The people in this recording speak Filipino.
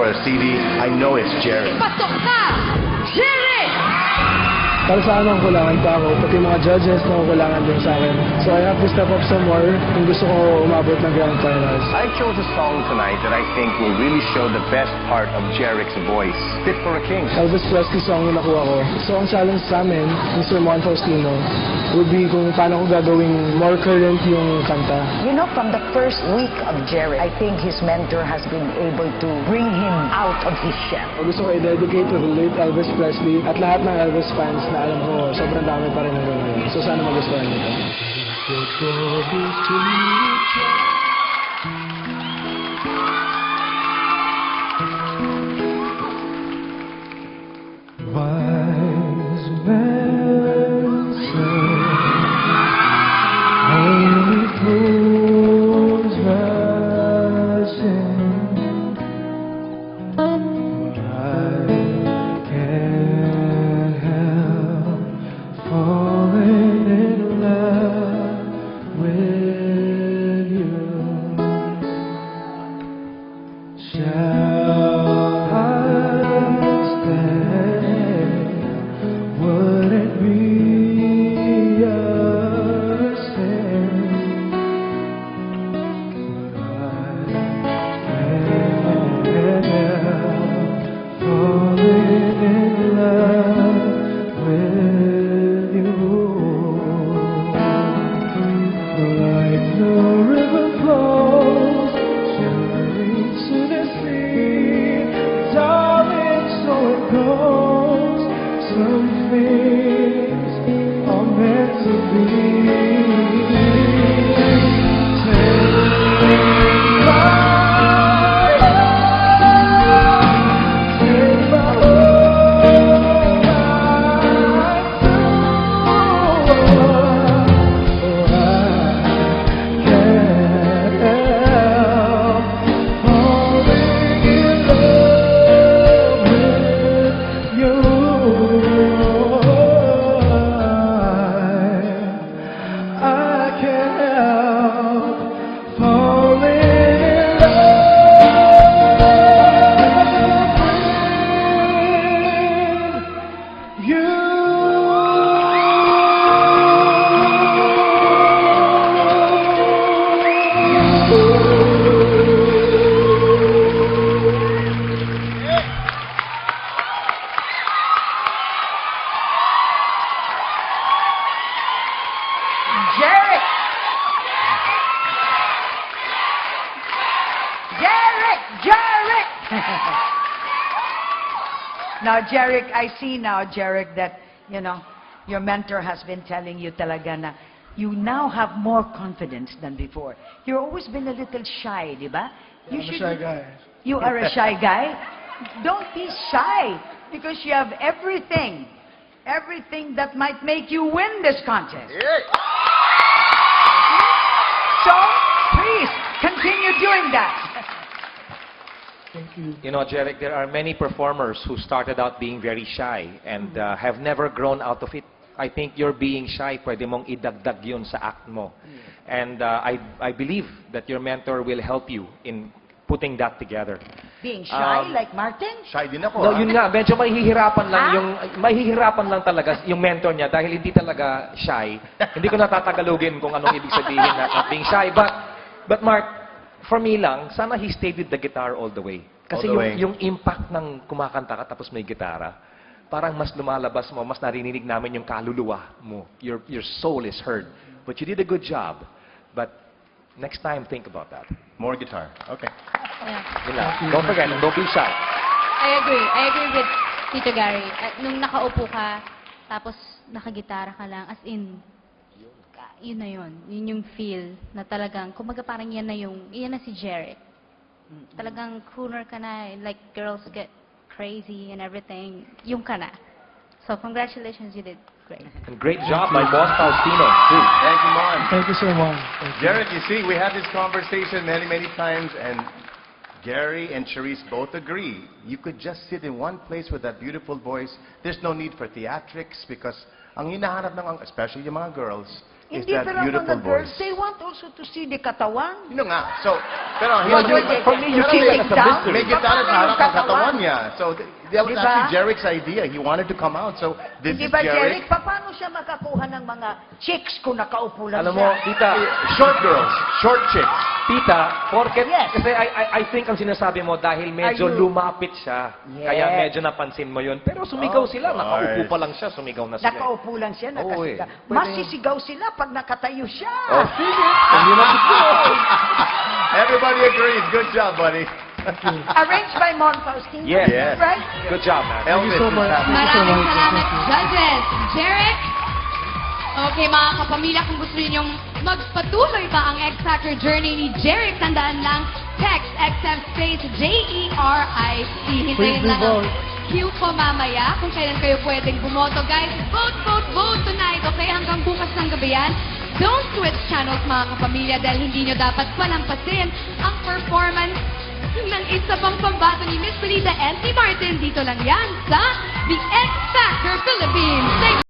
or a CD, I know it's Jerry. Pasok na! Jerry! Para sa akin, kulangan pa ako. Pati mga judges na kulangan din sa akin. So I have to step up some more kung gusto ko umabot ng Grand Finals. I chose a song tonight that I think will really show the best part of Jerick's voice. Fit for a King. Elvis Presley song yung nakuha ko. So ang challenge sa amin, Mr. Mon Faustino, would be kung paano ko gagawing more current yung kanta. You know, from the first week of Jerry, I think his mentor has been able to bring him out of his shell. Gusto ko i-dedicate to the late Elvis Presley at lahat ng Elvis fans na alam ko sobrang dami pa rin hanggang ngayon. So sana magustuhan nito. Wise men say only fools rush in, but I can't help falling in love with you. Shall I stay? Would it be a sin? But I can't help falling in love with you. Like the river flows gently to the sea, darling, so it goes. Some things are meant to be. Take my hand, take my whole life through. Oh, I can't help falling in love with you. I can't help falling in love with you. Jerry! Jerry! Now, Jerick, I see now, Jerick, that, you know, your mentor has been telling you talaga na you now have more confidence than before. You've always been a little shy, di ba? I'm a shy guy. You are a shy guy? Don't be shy, because you have everything. Everything that might make you win this contest. So, please, continue doing that. Thank you. You know, Jerick, there are many performers who started out being very shy and have never grown out of it. I think you're being shy, pwede mong idagdag yun sa act mo. And I believe that your mentor will help you in putting that together. Being shy, like Martin? Shy din ako, No, yun nga, medyo mahihirapan lang talaga yung mentor niya dahil hindi talaga shy. Hindi ko natatagalugin kung anong ibig sabihin na not being shy. But Mark, for me lang, sana he stayed with the guitar all the way. Kasi All the way. yung impact ng kumakanta ka tapos may gitara, parang mas lumalabas mo, mas narinig namin yung kaluluwa mo. Your soul is heard. But you did a good job. But next time, think about that. More guitar. Okay. Yeah. Yun lang. Don't forget, don't be shy. I agree with Tito Gary. Nung nakaupo ka, tapos nakagitara ka lang, as in, yun na yun. Yun yung feel na talagang, kumaga parang yan na si Jerick. Talagang crooner ka na, like girls get crazy and everything. Yung ka na. So congratulations, you did great. And great job by Boss Faustino, too. Thank you, Mon. Thank you so much. Thank you. Jerick, you see, we had this conversation many, many times, and Gary and Charisse both agree. You could just sit in one place with that beautiful voice. There's no need for theatrics because ang hinahanap ng, especially yung mga girls, is Hindi, that pero ang beautiful mga girls, voice. they want also to see the katawan. Yun nga. So, Pero For me, you pero keep may- it as a mystery. May gitara sa harap ng Katawan. katawan niya. So, that was Diba? actually Jerick's idea. He wanted to come out. So, this Hindi is ba, Jerick. Jerick, paano siya makakuha ng mga chicks kung nakaupo lang Alam siya? mo, tita, Short girls. Short chicks. tita, porket, Yes. kasi I think ang sinasabi mo dahil medyo Are you- lumapit siya, Yes. kaya medyo napansin mo yun. Pero sumigaw sila, course. nakaupo pa lang siya, sumigaw na sila. Nakaupo lang siya, Oo, eh. nakasigaw. Pwede Mas yun. sisigaw sila pag nakatayo siya. Oh, sige. Hindi na Everybody agrees. Good job, buddy. Arranged by Mon Faustino. Yes. Yes. Right? Good job, man. Elvis so is much. happy. Maraming salamat, judges. Jeric? Okay, mga kapamilya, kung gusto ninyong magpatuloy pa ang X Factor journey ni Jeric, tandaan lang, text XF space JERIC. Hintayin Please lang ang vote. cue ko mamaya kung kailan kayo pwedeng bumoto. Guys, vote, vote, vote tonight, okay? Hanggang bukas ng gabi yan. Don't switch channels, mga kapamilya, dahil hindi nyo dapat palampasin ang performance ng isa pang pambato ni Miss Felita and ni Martin. Dito lang yan sa The X Factor Philippines. Thank